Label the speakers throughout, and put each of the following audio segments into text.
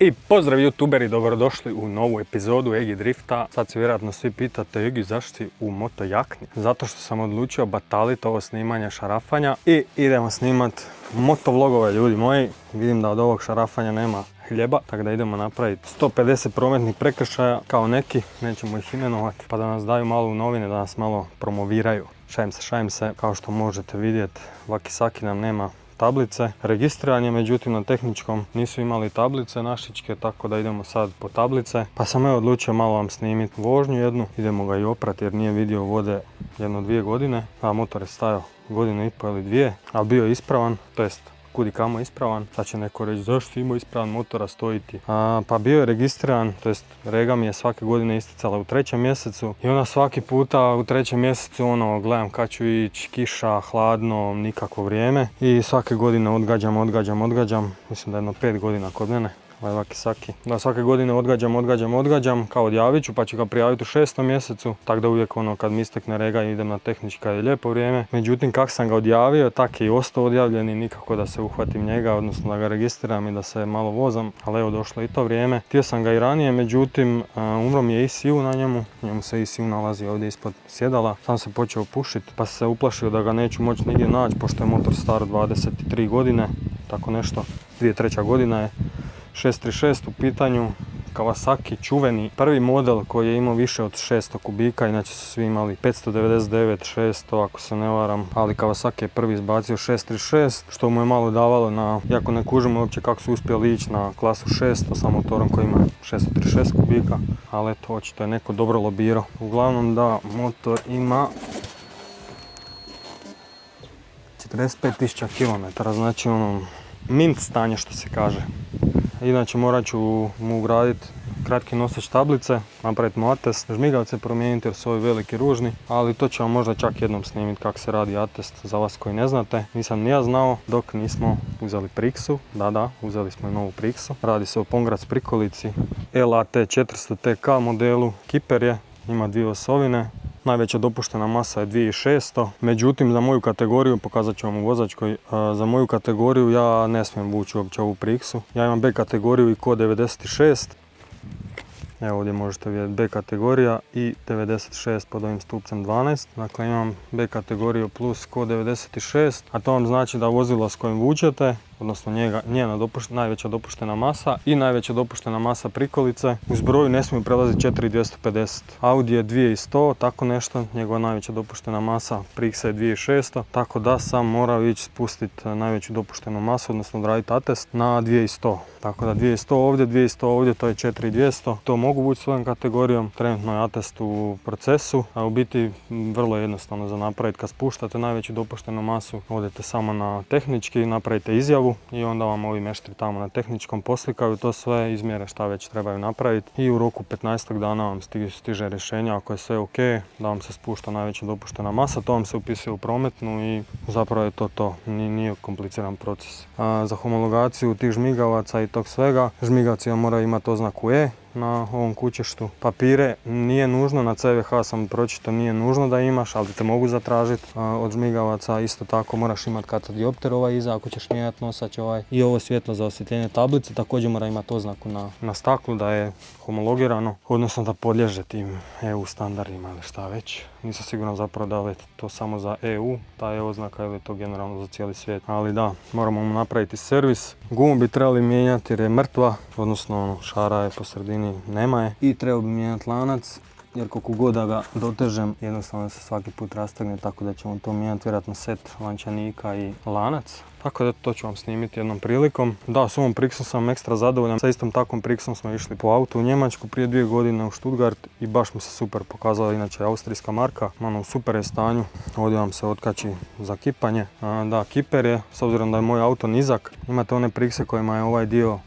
Speaker 1: I pozdrav youtuberi, dobrodošli u novu epizodu Egi Drifta. Sad se vjerojatno svi pitate, Egi, zašto si u moto jakni? Zato što sam odlučio bataliti ovo snimanje šarafanja i idemo snimat motovlogove, ljudi moji. Vidim da od ovog šarafanja nema hljeba, tako da idemo napraviti 150 prometnih prekršaja kao neki, nećemo ih imenovati, pa da nas daju malo u novine, da nas malo promoviraju. Šajem se, kao što možete vidjeti, Vakisaki nam nema tablice. Registriran je, međutim na tehničkom nisu imali tablice našičke, tako da idemo sad po tablice. Pa sam odlučio malo vam snimiti vožnju jednu, idemo ga i oprati jer nije vidio vode 1-2 godine, a motor je stajao 1,5 godine ili 2, ali bio je ispravan, to jest kud i kamo ispravan. Sad će neko reći zašto ima ispravan motora stojiti. Pa bio je registriran, to jest rega mi je svake godine isticala u 3. mjesecu i onda svaki puta u 3. mjesecu gledam kad ću ići, kiša, hladno, nikakvo vrijeme i svake godine odgađam, mislim da jedno 5 godina kod mene. Vakisaki. Da svake godine odgađam, kao odjavit ću pa ću ga prijaviti u 6. mjesecu, tako da uvijek kad mi istekne rega idem na tehnički kad je lijepo vrijeme. Međutim, kak sam ga odjavio, tak je i ostao odjavljen i nikako da se uhvatim njega, odnosno da ga registriram i da se malo vozam, ali evo došlo i to vrijeme. Htio sam ga i ranije, međutim, umro mi je ECU na njemu se ECU nalazi ovdje ispod sjedala, sam se počeo pušiti, pa se uplašio da ga neću moći nigdje naći, pošto je motor star 23 godine, tako nešto, 2003. godina je. 636 u pitanju, Kawasaki, čuveni prvi model koji je imao više od 600 kubika, inače su svi imali 599, 600 ako se ne varam, ali Kawasaki je prvi izbacio 636, što mu je malo davalo na, iako ne kužimo uopće kako su uspjeli ići na klasu 600 sa motorom koji ima 636 kubika, ali eto, očito je neko dobro lobirao. Uglavnom da, motor ima 45.000 km, znači mint stanje što se kaže. Inače morat ću mu ugraditi kratki nosač tablice, napraviti mu atest, žmigavce promijeniti jer su ovi veliki ružni, ali to ću vam možda čak jednom snimiti kako se radi atest za vas koji ne znate. Nisam ni ja znao dok nismo uzeli Prixu, da, uzeli smo i novu Prixu. Radi se o Pongratz prikolici LAT 400 TK modelu, kiper je, ima 2 osovine. Najveća dopuštena masa je 2600, međutim za moju kategoriju, pokazat ću vam u vozačkoj, za moju kategoriju ja ne smijem vući uopće ovu Prixu. Ja imam B kategoriju i kod 96, evo ovdje možete vidjeti B kategorija i 96 pod ovim stupcem 12. Dakle imam B kategoriju plus kod 96, a to vam znači da vozilo s kojim vučete, odnosno njena najveća dopuštena masa i najveća dopuštena masa prikolice u zbroju ne smiju prelaziti 4250. Audi je 2100, tako nešto, njegova najveća dopuštena masa, Prixa je 2600, tako da sam morao ići spustiti najveću dopuštenu masu, odnosno odraditi atest na 2100. Tako da 200 ovdje, to je 4200. To mogu vući svojom kategorijom, trenutno je atest u procesu, a u biti vrlo jednostavno za napraviti. Kad spuštate najveću dopuštenu masu, odete samo na tehnički, napravite izjavu i onda vam ovi meštri tamo na tehničkom poslikaju to sve, izmjere šta već trebaju napraviti i u roku 15 dana vam stiže rješenje ako je sve ok, da vam se spušta najveća dopuštena masa, to vam se upisuje u prometnu i zapravo je to. Nije kompliciran proces. Za homologaciju tih žmigavaca i tog svega, žmigavci moraju imati oznaku E na ovom kućištu. Papire nije nužno, na CVH sam pročitao nije nužno da imaš, ali te mogu zatražiti od žmigavaca. Isto tako moraš imati katadiopter iza ako ćeš mijenjati nosač i ovo svjetlo za osvjetljenje tablice također mora imati oznaku na staklu da je homologirano, odnosno da podliježe tim EU standardima ili šta već. Nisam siguran zapravo da li je to samo za EU, ta je oznaka ili je to generalno za cijeli svijet. Ali da, moramo mu napraviti servis. Gumu bi trebali mijenjati jer je mrtva, odnosno šara je po sredini, nema je. I treba bi mijenjati lanac, jer koliko god da ga dotežem, jednostavno se svaki put rastegne, tako da ćemo to mijenjati, vjerojatno set lančanika i lanac. Tako da to ću vam snimiti jednom prilikom. Da, s ovom Prixom sam ekstra zadovoljan. Sa istom takvom Prixom smo išli po auto u Njemačku prije 2 godine u Stuttgart i baš mi se super pokazala, inače austrijska marka. U super je stanju, ovdje vam se otkači za kipanje. Da, kiper je, s obzirom da je moj auto nizak, imate one Prixe kojima je ovaj dio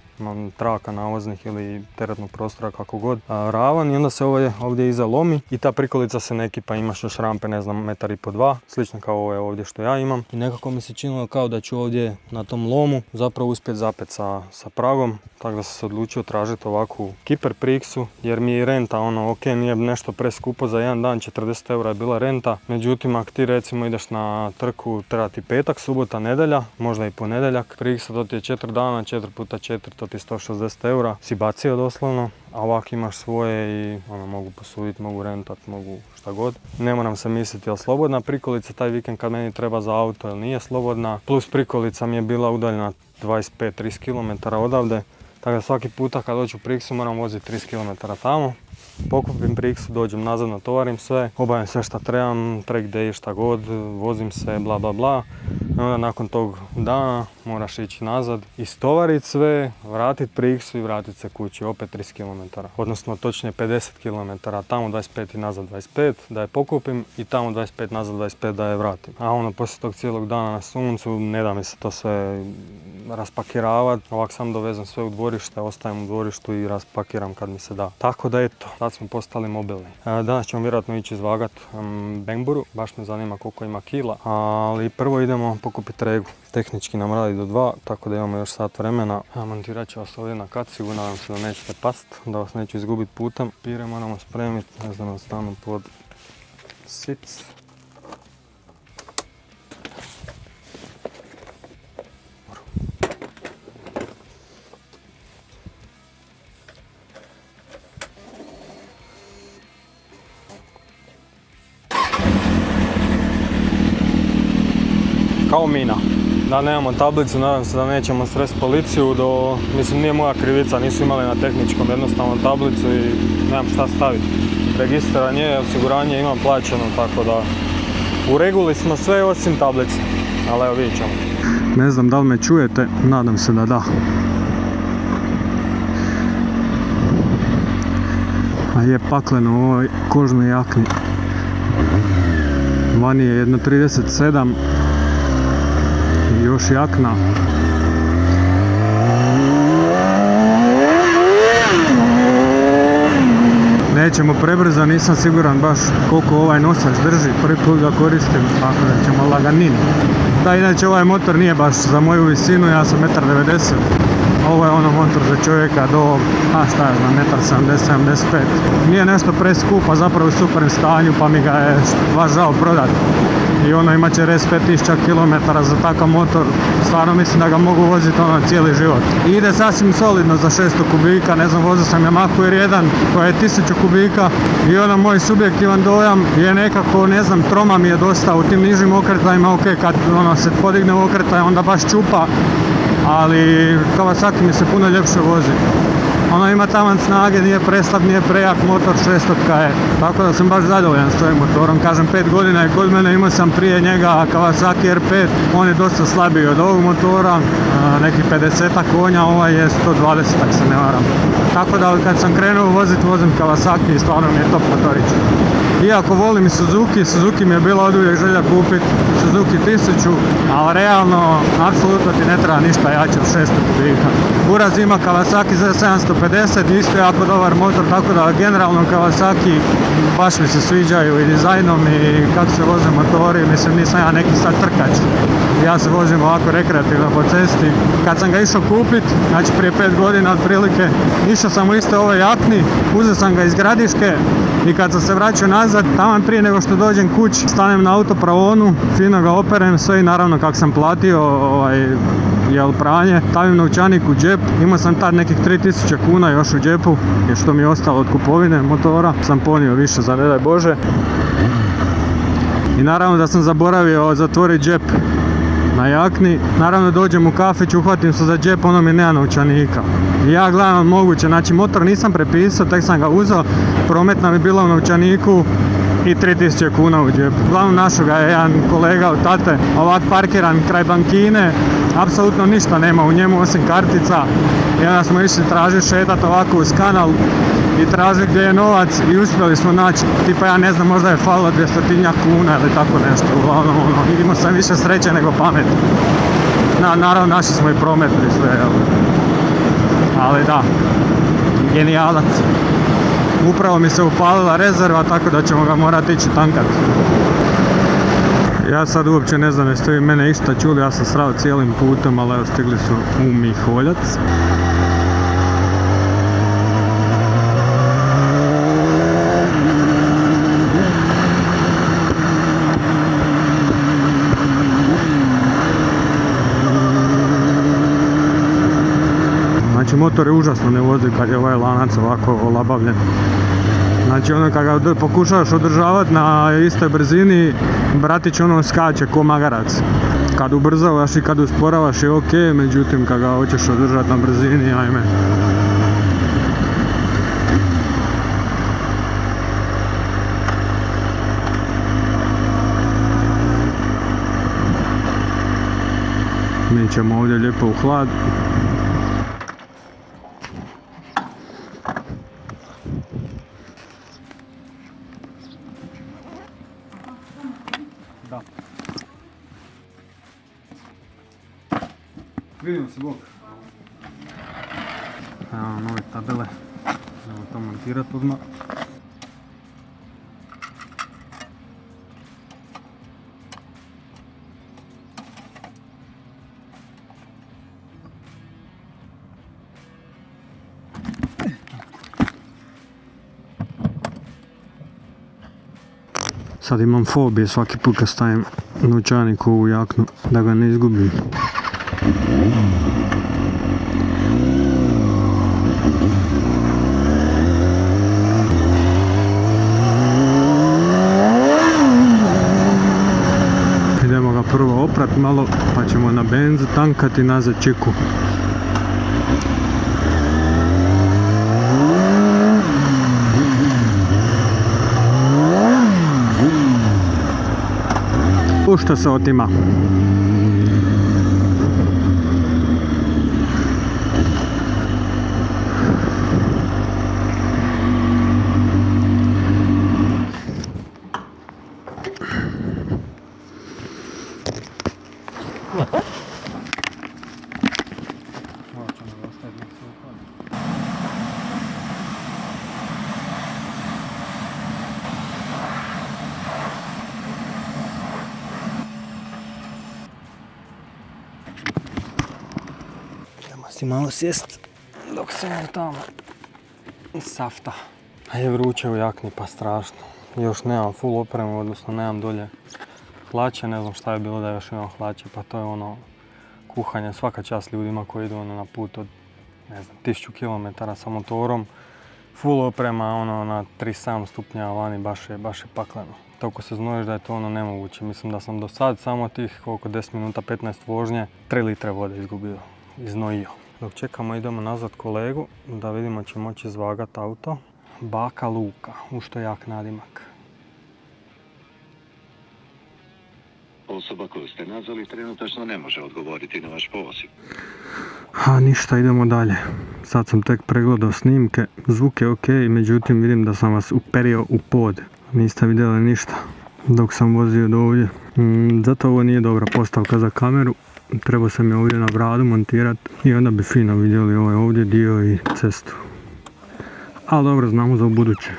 Speaker 1: traka navoznih ili teretnog prostora, kako god, ravan i onda se ovdje iza lomi i ta prikolica se neki, pa imaš još rampe, ne znam, 1,5 m, slično kao ovo je ovdje što ja imam. I nekako mi se činilo kao da ću ovdje na tom lomu zapravo uspjeti zapet sa pragom, tako da sam se odlučio tražiti ovakvu Kiper Prixu, jer mi je renta, ok, nije nešto preskupo za jedan dan, 40 € je bila renta, međutim ako ti recimo ideš na trku, treba ti petak, subota, nedjelja, možda i ponedjeljak, Prixa to ti je 4 dana, 4x4, to ti je 160 € si bacio doslovno, a ovak imaš svoje i mogu posuditi, mogu rentat, mogu šta god. Ne moram se misliti, jel slobodna prikolica taj vikend kad meni treba za auto, ili nije slobodna, plus prikolica mi je bila udaljena 25-30 km odavde, tako da svaki puta kad dođu u Prixu moram voziti 30 km tamo. Pokupim Prixu, dođem nazad, natovarim sve, obavim sve šta trebam, track day šta god, vozim se, bla bla bla. I onda nakon tog dana moraš ići nazad, istovariti sve, vratiti Prixu i vratiti se kući, opet 30 km. Odnosno točnije 50 km, tamo 25 i nazad 25 da je pokupim i tamo 25 nazad 25 da je vratim. A poslije tog cijelog dana na suncu ne da mi se to sve raspakiravati. Ovak sam dovezem sve u dvorište, ostajem u dvorištu i raspakiram kad mi se da. Tako da eto, sad smo postali mobilni. Danas ćemo vjerojatno ići izvagat Bengburu, baš me zanima koliko ima kila, ali prvo idemo pokupiti regu. Tehnički nam radi do 2, tako da imamo još sat vremena. Montirat ću vas ovdje na kacigu, nadam se da nećete past, da vas neću izgubiti putem. Pire moramo spremiti, ne znam da stanu pod sic. Kao mina. Da nemamo tablicu, nadam se da nećemo sresti policiju, mislim nije moja krivica, nisu imali na tehničkom jednostavno tablicu i nemam šta staviti. Registar nije, osiguranje imam plaćeno, tako da u reguli smo sve osim tablice, ali evo vidjet ćemo. Ne znam da li me čujete, nadam se da da. A je pakleno u ovoj kožnoj jakni. Vani je 1,37 i još jakna. Nećemo prebrzo, nisam siguran baš koliko ovaj nosač drži, prvi put ga koristim, tako da ćemo laganini. Da, inače ovaj motor nije baš za moju visinu, ja sam 1,90 m. Ovo je motor za čovjeka do, šta je znam, 1,70-1,75 m. Nije nešto preskup, a zapravo u supernom stanju, pa mi ga je baš žao prodati. I ima 45.000 km za takav motor, stvarno mislim da ga mogu voziti cijeli život. I ide sasvim solidno za 600 kubika, ne znam, vozio sam Yamaha R1 koja je 1000 kubika i moj subjektivan dojam je nekako, ne znam, troma mi je dosta u tim nižim okretajima, ok, kad se podigne u okretaj onda baš čupa, ali Kawasaki mi se puno ljepše vozi. Ima taman snage, nije preslab, nije prejak, motor 600 je, tako da sam baš zadovoljan s ovim motorom. Kažem, 5 godina je kod mene, imao sam prije njega Kawasaki R5, on je dosta slabiji od ovog motora, nekih 50 konja, ovaj je 120 ako se ne varam. Tako da kad sam krenuo vozim Kawasaki i stvarno mi je top motorić. Iako volim i Suzuki mi je bila oduvijek želja kupiti Suzuki 1000, ali realno, apsolutno ti ne treba ništa jače od 600 kubika. Uraz ima Kawasaki Z750, isto je jako dobar motor, tako da generalno Kawasaki baš mi se sviđaju i dizajnom i kako se voze motori, mislim nisam ja neki sad trkač. Ja se vozim ovako rekreativno po cesti. Kad sam ga išao kupit, znači prije 5 godina otprilike, išao sam u isto ove jakni, uzeo sam ga iz Gradiške i kad sam se vraćao nazad, taman prije nego što dođem kući, stanem na autopravonu, fino ga operem sve i naravno kako sam platio pranje, stavim novčanik u džep, imao sam tad nekih 3000 kuna još u džepu, jer što mi je ostalo od kupovine motora, sam ponio više za ne daj Bože. I naravno da sam zaboravio zatvoriti džep na jakni, naravno dođem u kafić, uhvatim se za džep, mi nema novčanika. I ja gledam moguće, znači motor nisam prepisao, tek sam ga uzeo, prometna mi bila u novčaniku i 3000 kuna u džepu. Uglavnom našao ga je jedan kolega od tate, ovak parkiran kraj bankine, apsolutno ništa nema u njemu osim kartica. I onda smo išli tražiti, šetati ovako uz kanal i tražiti gdje je novac i uspjeli smo naći, tipa ja ne znam, možda je falilo 200 kuna ili tako nešto. Uglavnom imao sam više sreće nego pamet. Naravno našli smo i prometni sve, ali da, genijalac. Upravo mi se upalila rezerva, tako da ćemo ga morati ići tankat. Ja sad uopće ne znam jeste vi mene išta čuli, ja sam srao cijelim putem, ali evo stigli su u Miholjac. Znači motor je užasno ne vozi kad je ovaj lanac ovako olabavljen. Znači ono kad ga pokušavaš održavati na istoj brzini, bratić ono skače ko magarac. Kad ubrzavaš i kad usporavaš je ok, međutim kad ga hoćeš održati na brzini, ajme. Mi ćemo ovdje lijepo u hlad. Da. Vidimo se, bok. Evo nove tabele. Evo to montirati odmah. Sad imam fobije svaki put kad stavim novčanik u ovu jaknu, da ga ne izgubim. Idemo ga prvo oprat malo, pa ćemo na benz tankati nazad čiku. Pušta se otima. Si malo sjest dok se on tamo safta. A je vruće u jakni pa strašno. Još nemam full opremu, odnosno nemam dolje hlače, ne znam šta je bilo da još imam hlače, pa to je ono kuhanje. Svaka čast ljudima koji idu na put od ne znam 1000 km sa motorom. Full oprema ono na 37 stupnja vani, baš je pakleno. Toliko se znojiš da je to ono nemoguće. Mislim da sam do sad samo tih oko 10 minuta 15 vožnje 3 litre vode izgubio, iznojio. Dok čekamo idemo nazad kolegu da vidimo će moći izvagati auto. Baka Luka, u što jak nadimak.
Speaker 2: Osoba koju ste nazvali trenutačno ne može odgovoriti na vaš poziv.
Speaker 1: A ništa, idemo dalje. Sad sam tek pregledao snimke, zvuk je ok, međutim vidim da sam vas uperio u pod. Niste vidjeli ništa dok sam vozio do ovdje. Zato ovo nije dobra postavka za kameru. Trebao sam je ovdje na bradu montirati i onda bi fino vidjeli ovaj ovdje dio i cestu. Ali dobro, znamo za ubuduće.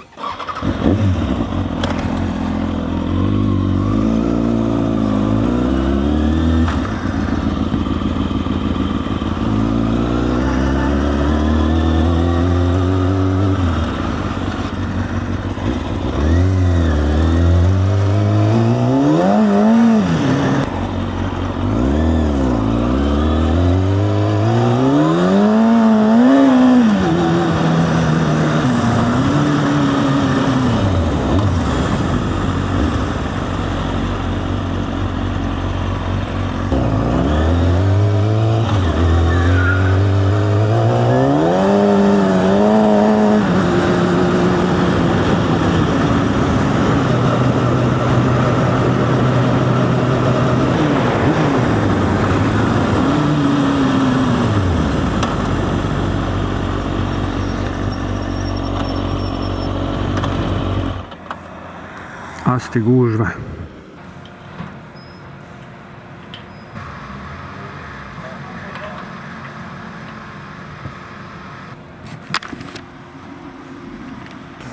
Speaker 1: Asti gužve.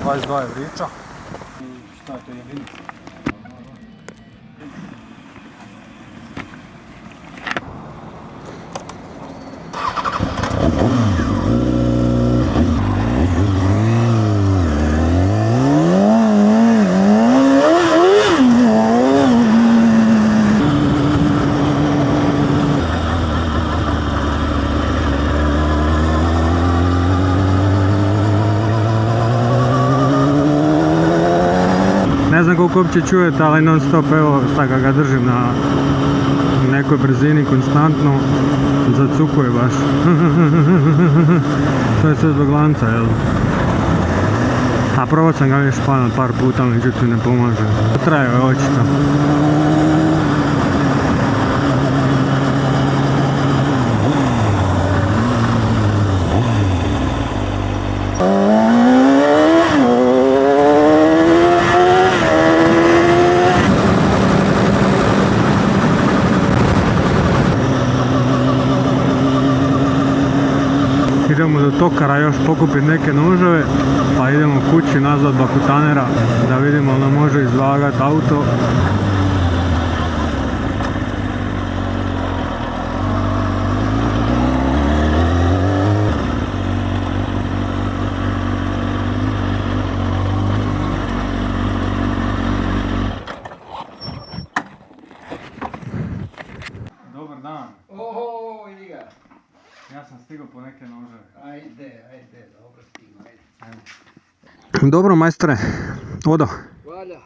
Speaker 1: 22 evrića. Šta je to jedinica? Ne znam koliko uopće čujete, ali non stop, evo sad ga držim na nekoj brzini konstantno, zacukuje baš. To je sve zbog lanca, jel? A probao sam ga već španat par puta, međutim ne pomaže. Traje je očito. Idemo do Tokara još pokupiti neke noževe, pa idemo kući nazad Bakutanera da vidimo da može izvagati auto. Dobar dan.
Speaker 3: Oho, vidi ga.
Speaker 1: Ja sam stigao po neke noževe.
Speaker 3: Ajde, dobro stigno, ajde.
Speaker 1: Dobro majstore, odo.
Speaker 3: Valja.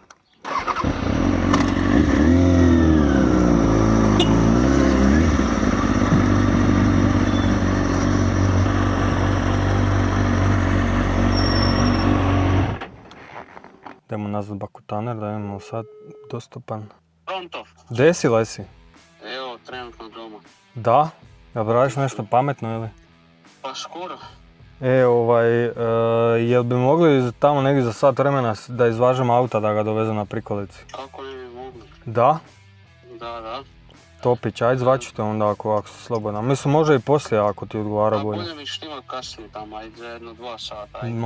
Speaker 1: Idemo nazad Bakutaner da imamo sad dostupan.
Speaker 4: Pronto.
Speaker 1: Desila si?
Speaker 4: Evo, trenutno doma.
Speaker 1: Da? Jel radiš nešto pametno ili?
Speaker 4: Pa skoro.
Speaker 1: Jel bi mogli tamo negdje za sat vremena da izvažemo auta da ga dovezem na prikolici?
Speaker 4: Kako ne bi mogli?
Speaker 1: Da?
Speaker 4: Da.
Speaker 1: Topić, ajde zvačite onda ako ste slobodna. Mislim može i poslije ako ti odgovara
Speaker 4: Pa
Speaker 1: bolje.
Speaker 4: bolje mi štima kasnije tamo, ajde za 1-2 sata. Ajde.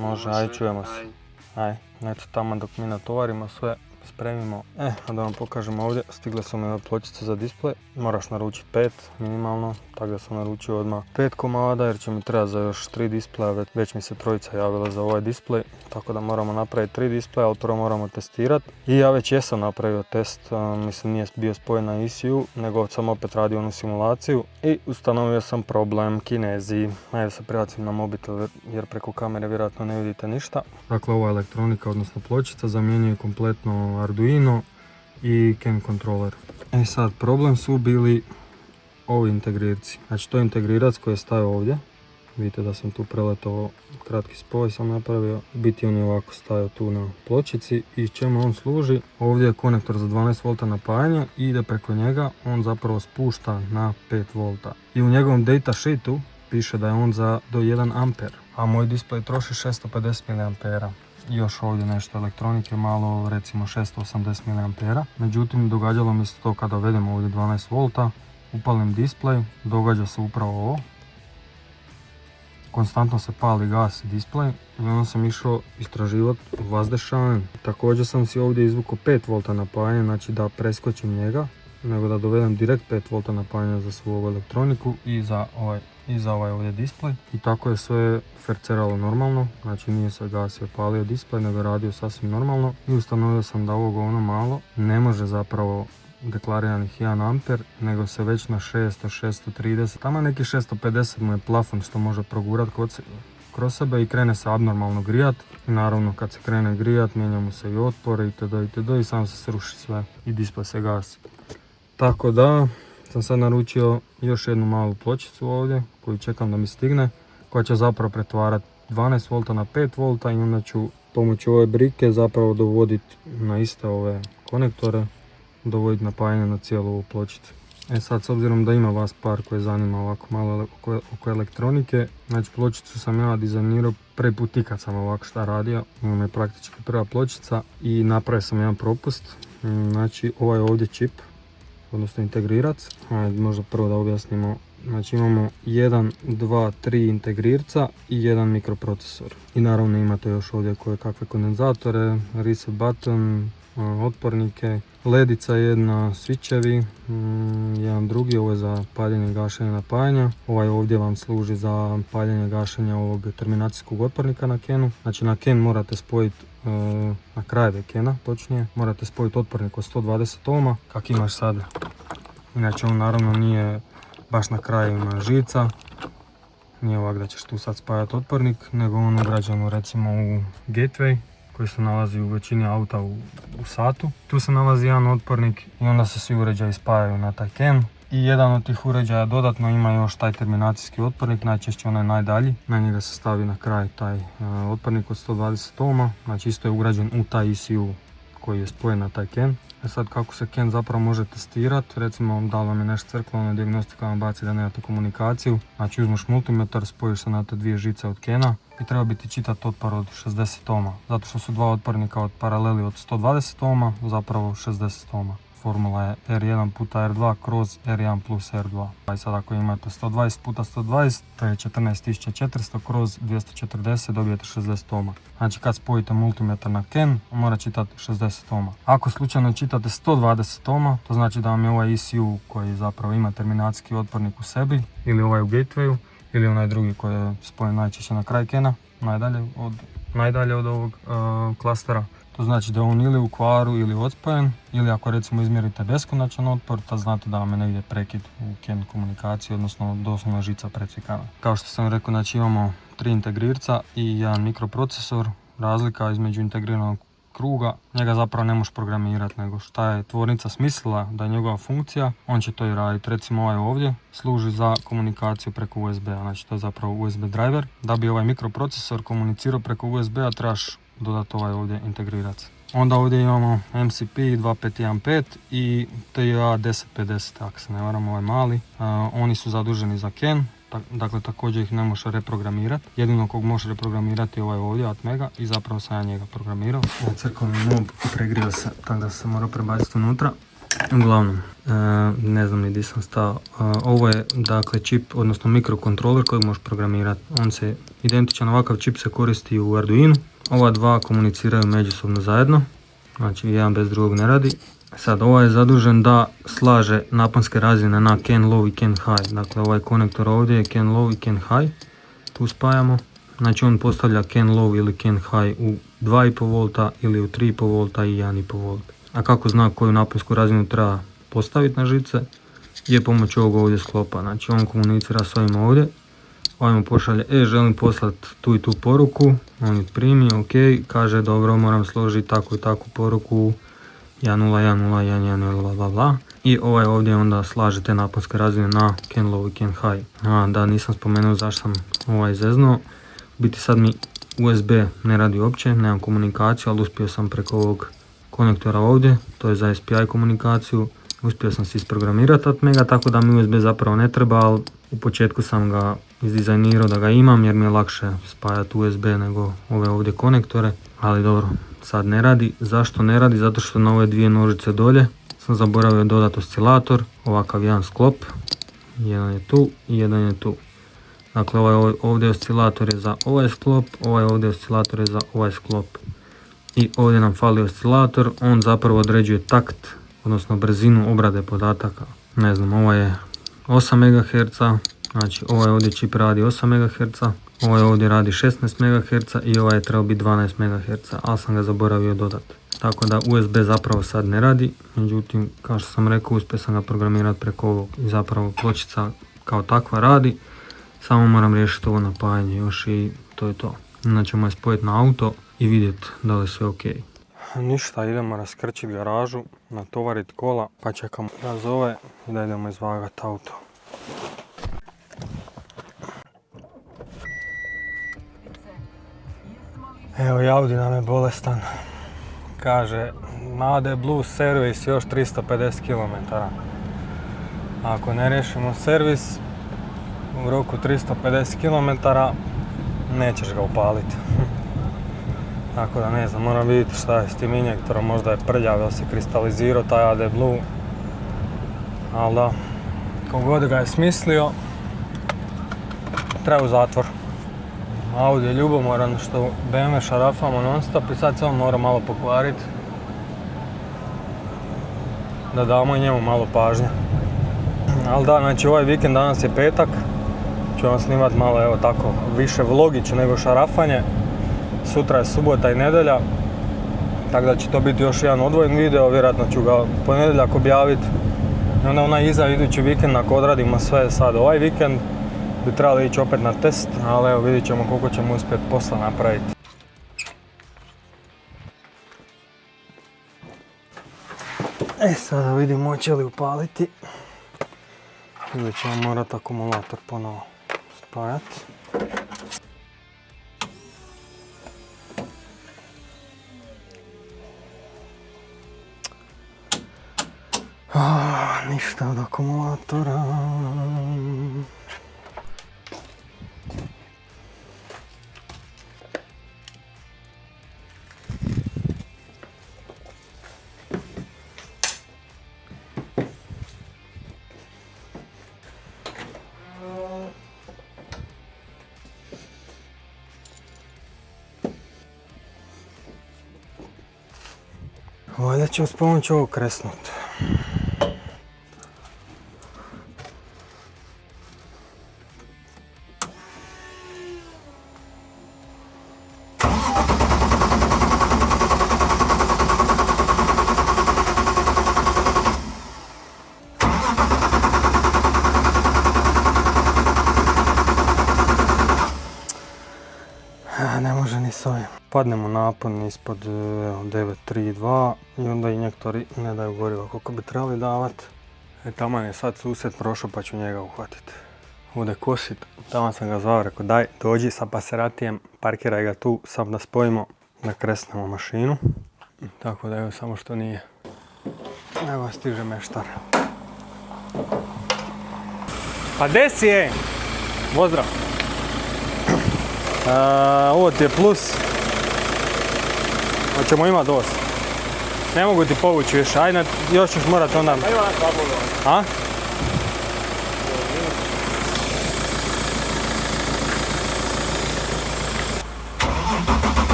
Speaker 1: Može, ajde čujemo se.
Speaker 4: Ajde.
Speaker 1: Eto tamo dok mi natovarimo sve, spremimo. Da vam pokažem ovdje, stigle su mi ove pločice za displej. Moraš naručiti 5 minimalno, tako da sam naručio odmah 5 komada jer će mi trebati za još 3 displeja, već mi se trojica javila za ovaj displej. Tako da moramo napraviti 3 displeja, ali prvo moramo testirati. I ja već jesam napravio test, mislim nije bio spojen na ECU, nego sam opet radio onu simulaciju i ustanovio sam problem kineziji. Ajde se prebacim na mobitel jer preko kamere vjerojatno ne vidite ništa. Dakle ova elektronika, odnosno pločica, zamjenjuje kompletno Arduino i CAN controller. Sad problem su bili ovi integrirci. Znači to je integrirac koji je stavio ovdje. Vidite da sam tu preletao, kratki spoj sam napravio. Biti on je ovako stavio tu na pločici i čemu on služi. Ovdje je konektor za 12 V napajanje i ide preko njega. On zapravo spušta na 5 V. I u njegovom data sheetu piše da je on do 1 A. A moj displej troši 650 mA. Još ovdje nešto elektronike, malo recimo 680 mA. Međutim, događalo mi se to kada uvedemo ovdje 12 V, upalim displej, događa se upravo ovo. Konstantno se pali gas displej i onda sam išao istraživati vazdešanjem. Također sam si ovdje izvukao 5 V napajanje, znači da preskočim njega, nego da dovedem direkt 5 V napajanja za svu ovu elektroniku i za ovaj ovdje displej. I tako je sve ferceralo normalno, znači nije se gasio, palio displej, nego radio sasvim normalno. I ustanovio sam da ovo ono malo ne može zapravo deklariranih 1 A, nego se već na 600, 630, tamo neki 650 mu je plafon što može progurat kroz sebe i krene se abnormalno grijat. I naravno kad se krene grijat mijenja mu se i otpor itd. I sam se sruši sve i displej se gasi. Tako da sam sad naručio još jednu malu pločicu ovdje koju čekam da mi stigne, koja će zapravo pretvarati 12 V na 5 V i onda ću pomoću ove brike zapravo dovoditi na iste ove konektore, dovoditi napajanje na cijelu ovu pločicu. Sad s obzirom da ima vas par koje zanima ovako malo oko elektronike, znači pločicu sam ja dizajnirao prvi put kad sam ovako šta radio, ovo je praktički prva pločica i napravio sam jedan propust. Znači ovaj ovdje čip, odnosno integrirac, možda prvo da objasnimo Znači imamo 1, 2, 3 integrirca i jedan mikroprocesor. I naravno imate još ovdje koje kakve kondenzatore, reset button, otpornike, ledica jedna, switchevi, jedan drugi, ovo je za paljenje, gašenje, napajanja. Ovaj ovdje vam služi za paljenje, gašenje ovog terminacijskog otpornika na Kenu. Znači na Ken morate spojiti, na krajeve Kena točnije, morate spojiti otpornik od 120 ohma, kak imaš sad. Inače on naravno nije baš na krajevima žica, nije ovak da ćeš tu sad spajati otpornik, nego on ugrađen recimo u gateway koji se nalazi u većini auta u satu. Tu se nalazi jedan otpornik i onda se svi uređaji spajaju na taj Ken. I jedan od tih uređaja dodatno ima još taj terminacijski otpornik, najčešće onaj najdalji. Na njega se stavi na kraj taj otpornik od 120 ohma, znači isto je ugrađen u taj ECU koji je spojen na taj Ken. Sad kako se Ken zapravo može testirati, recimo da li vam je nešto crklo, ono dijagnostika vam baci da nemate komunikaciju, znači uzmeš multimetar, spojiš se na te dvije žice od Kena i treba biti čitat otpor od 60 ohma, zato što su dva otpornika od paraleli od 120 ohma, zapravo 60 ohma. Formula je R1 puta R2 kroz R1 plus R2. Pa i sad ako imate 120 puta 120, to je 14400 kroz 240, dobijete 60 ohma. Znači kad spojite multimetar na Ken, mora čitati 60 ohma. Ako slučajno čitate 120 ohma, to znači da vam je ovaj ECU koji zapravo ima terminacijski otpornik u sebi, ili ovaj u gatewayu, ili onaj drugi koji je spojen najčešće na kraj Kena, najdalje od ovog klastera. To znači da je on ili u kvaru ili odspojen, ili ako recimo izmjerite beskonačan otpor, tad znate da vam je negdje prekid u Ken komunikaciji, odnosno doslovno žica precvikana. Kao što sam rekao, znači imamo 3 integrirca i jedan mikroprocesor. Razlika između integriranog kruga, njega zapravo ne možeš programirati, nego šta je tvornica smislila da je njegova funkcija, on će to i raditi. Recimo ovaj ovdje služi za komunikaciju preko USB-a, znači to je zapravo USB driver. Da bi ovaj mikroprocesor komunicirao preko USB-a trebaš dodati ovaj ovdje integrirac. Onda ovdje imamo MCP 2515 i TIA 1050, ako se ne varam, ovaj mali. Oni su zaduženi za Ken, dakle također ih ne možeš reprogramirati. Jedino kog možeš reprogramirati je ovaj ovdje Atmega i zapravo sam ja njega programirao. Crkovni mob pregrio se, tako da se mora prebaciti unutra. Uglavnom, ne znam ni gdje sam stao. Ovo je dakle čip, odnosno mikrokontroler kojeg možeš programirati. On se, identičan ovakav čip se koristi u Arduino. Ova dva komuniciraju međusobno zajedno, znači jedan bez drugog ne radi. Sad ovaj je zadužen da slaže naponske razine na Ken Low i Ken High. Dakle ovaj konektor ovdje je Ken Low i Ken High. Tu spajamo. Znači on postavlja Ken Low ili Ken High u 2,5 V ili u 3,5 V i 1,5 V. A kako zna koju naponsku razinu treba postaviti na žice je pomoću ovog ovdje sklopa. Znači on komunicira s ovim ovdje. Ovaj mu pošalje, želim poslati tu i tu poruku, on ju primi, ok, kaže dobro, moram složiti takvu i takvu poruku 101011 bla bla. I ovaj ovdje onda slaže te naponske razine na Ken Low i Ken High. Da, nisam spomenuo zašto sam ovaj zeznuo. Biti sad mi USB ne radi uopće, nemam komunikaciju, ali uspio sam preko ovog konektora ovdje, to je za SPI komunikaciju. Uspio sam se isprogramirati Atmega, tako da mi USB zapravo ne treba, ali u početku sam ga izdizajnirao da ga imam jer mi je lakše spajati USB nego ove ovdje konektore. Ali dobro, sad ne radi. Zašto ne radi? Zato što na ove dvije nožice dolje sam zaboravio dodati oscilator, ovakav jedan sklop. Jedan je tu i jedan je tu. Dakle, ovaj ovdje oscilator je za ovaj sklop, ovaj ovdje oscilator je za ovaj sklop. I ovdje nam fali oscilator, on zapravo određuje takt, odnosno brzinu obrade podataka. Ne znam, ovo je 8 MHz, znači ovaj ovdje čip radi 8 MHz, ovaj ovdje radi 16 MHz i ovaj je trebao biti 12 MHz, ali sam ga zaboravio dodati. Tako da USB zapravo sad ne radi, međutim, kao što sam rekao, uspio sam ga programirati preko ovog i zapravo pločica kao takva radi, samo moram riješiti ovo napajanje još i to je to. Znači ćemo je spojiti na auto i vidjeti da li je sve ok. Ništa, idemo raskrčiti garažu, natovariti kola, pa čekamo da zove i da idemo izvagati auto. Evo i Audi nam je bolestan. Kaže, na AD Blue servis još 350 km. Ako ne riješimo servis u roku 350 km, nećeš ga upaliti. Tako da ne znam, moram vidjeti šta je s tim injektorom, možda je prljav, ili se kristalizirao taj AD Blue. Ali da, kogod ga je smislio, treba u zatvor. Audi je ljubomoran što BMW šarafamo non stop i sad se on mora malo pokvariti. Da damo i njemu malo pažnje. Ali da, znači ovaj vikend, danas je petak. Ću vam snimat malo, evo tako, više vlogić nego šarafanje. Sutra je subota i nedjelja. Tako da će to biti još jedan odvojen video, vjerojatno ću ga ponedjeljak objaviti. I onda onaj iza idući vikend, ako odradimo sve sad ovaj vikend, bi trebali ići opet na test, ali evo vidit ćemo koliko ćemo uspjeti posla napraviti. Sada vidimo hoće li upaliti. Ili ćemo morati akumulator ponovo spajati. Ništa od akumulatora. Valjda ću s pomoću ovog kresnuti. Ne može ni s ovim. Padnemo napon ispod 9.32 i onda injektori ne daju goriva koliko bi trebali davati. Taman je sad susjed prošao pa ću njega uhvatiti. Ode kosit, tamo sam ga zvao, rekao daj dođi sa Paseratijem, parkiraj ga tu, sam da spojimo, da kresnemo mašinu. Tako da evo samo što nije. Evo stiže meštar. Pa desi je! Pozdrav! Ovo ti je plus. Hoćemo imati dosta. Ne mogu ti povući više, ajde još ćeš morat onda... A?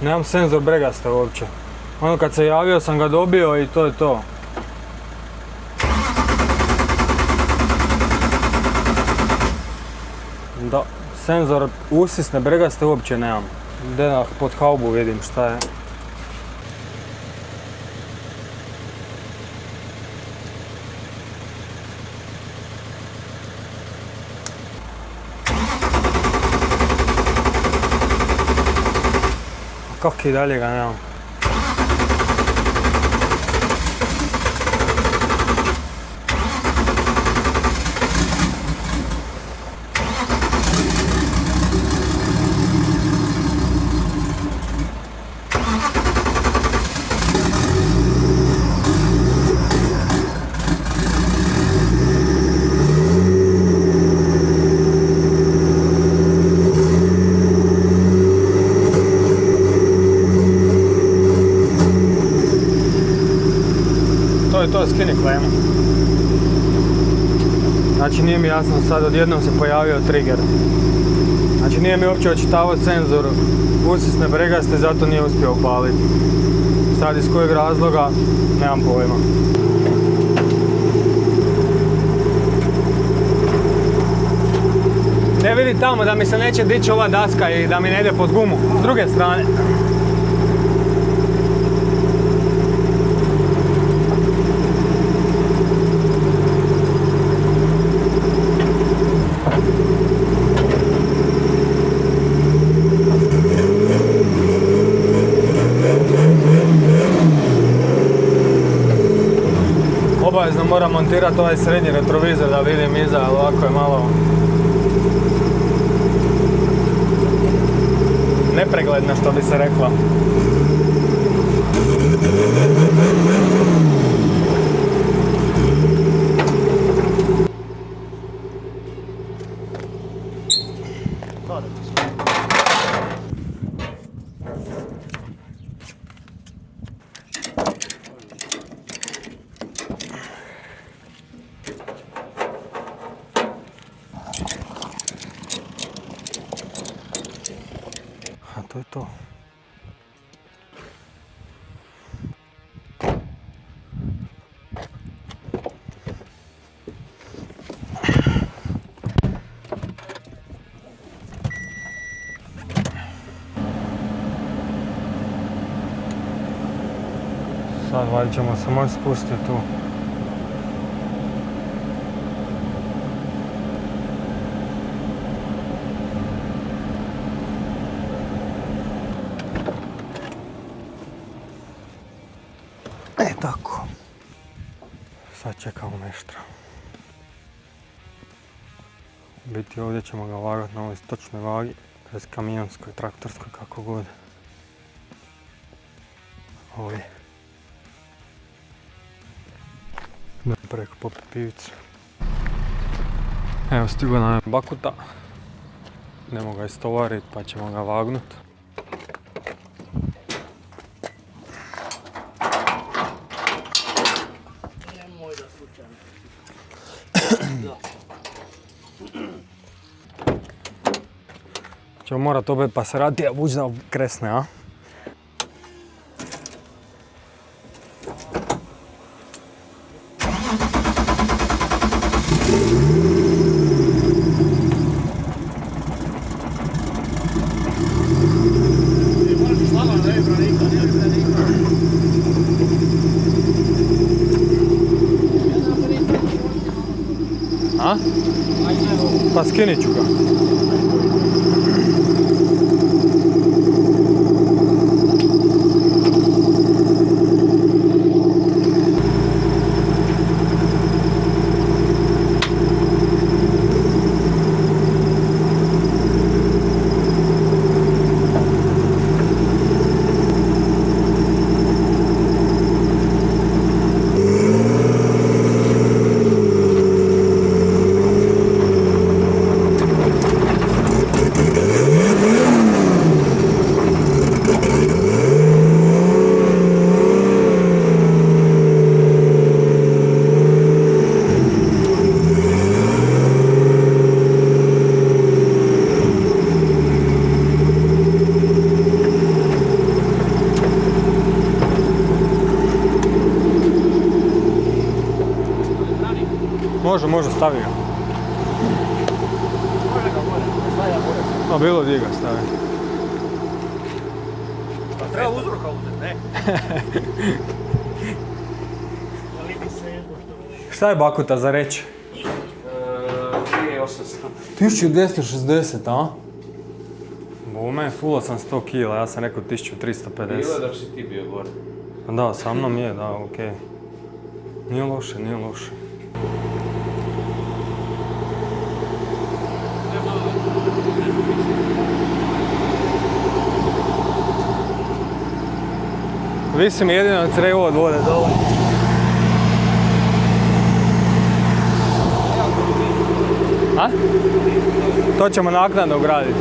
Speaker 1: Nemam senzor bregaste uopće. Ono kad se javio sam ga dobio i to je to. Da, senzor usisne bregaste uopće nemam. Da pod haubu vidim šta je. Kako i dalje ga nemam. To skini klemu. Znači nije mi jasno sad, odjednom se pojavio trigger. Znači nije mi uopće očitavao senzor usisne bregaste, zato nije uspio upaliti. Sad iz kojeg razloga, nemam pojma. Ne vidi tamo da mi se neće dići ova daska i da mi ne ide pod gumu. S druge strane. Obavezno moram montirati ovaj srednji retrovizor da vidim iza, ali ovako je malo nepregledno što bi se reklo. Sad valjda ćemo se moći spustiti tu. Tako. Sad čekamo nešto. U biti ovdje ćemo ga vagati na ovoj stočnoj vagi, to je kamionskoj, traktorskoj, kako god. Ovdje. Da preko popiti pivicu. Evo stigo nam je bakuta. Idemo ga istovariti pa ćemo ga vagnut.
Speaker 3: Nemoj da slučajno.
Speaker 1: Ćemo morat opet pa se rati, a vući da kresne, a? A? Pa skinit ću ga. Može, stavi ga. No, bilo gdje ga stavi.
Speaker 3: Pa treba uzroka uzeti, ne? Ali bi se jedno što voli.
Speaker 1: Šta je bakuta za reći?
Speaker 4: 2800.
Speaker 1: 1260, a? Bo u mene fulo sam 100 kila, ja sam rekao 1350.
Speaker 4: Bilo je dok si ti bio gore.
Speaker 1: Da, sa mnom je, da, okej. Nije loše, nije loše. Visi mi jedino crevo od vode dole. A? To ćemo naknadno ugraditi.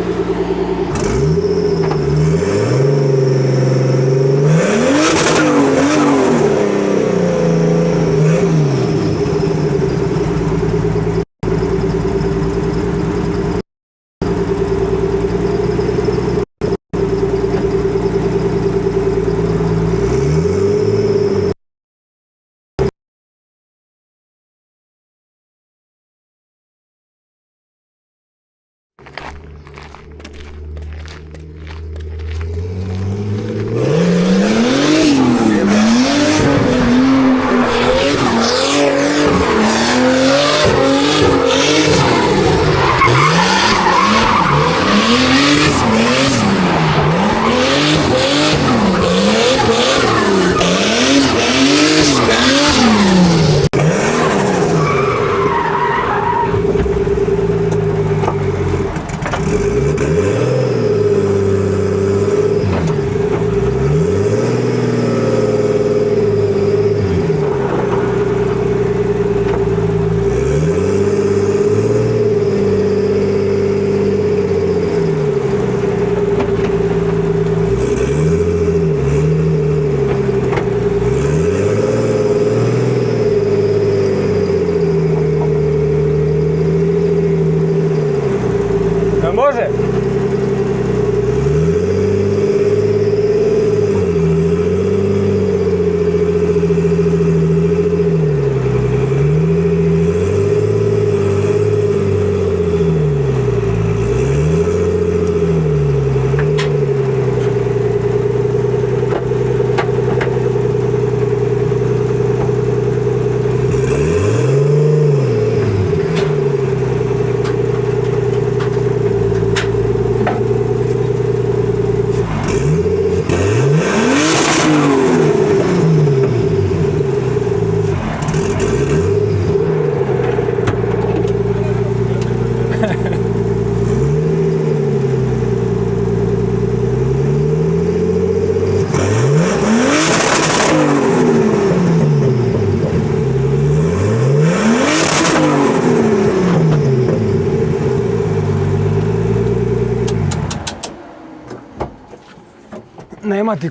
Speaker 1: nema ti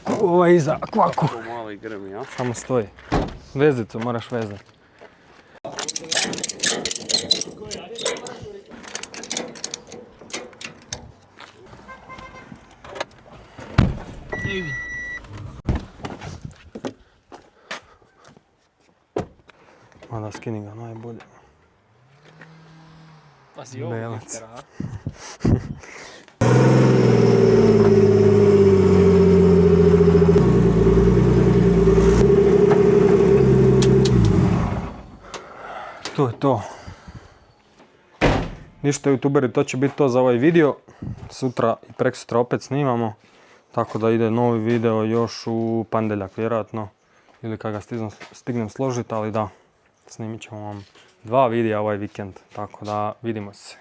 Speaker 1: iza kvaku.
Speaker 4: To mali grmi, ja?
Speaker 1: Samo stoji. Vezicu moraš vezati. Mada skini ga najbolje.
Speaker 3: Pazi ovo,
Speaker 1: Belac.
Speaker 3: Viktera, a?
Speaker 1: To je to. Ništa youtuberi, to će biti to za ovaj video. Sutra i preksutra opet snimamo. Tako da ide novi video još u ponedjeljak vjerojatno. Ili kad ga stignem složiti, ali da. Snimit ćemo vam 2 videa ovaj vikend. Tako da vidimo se.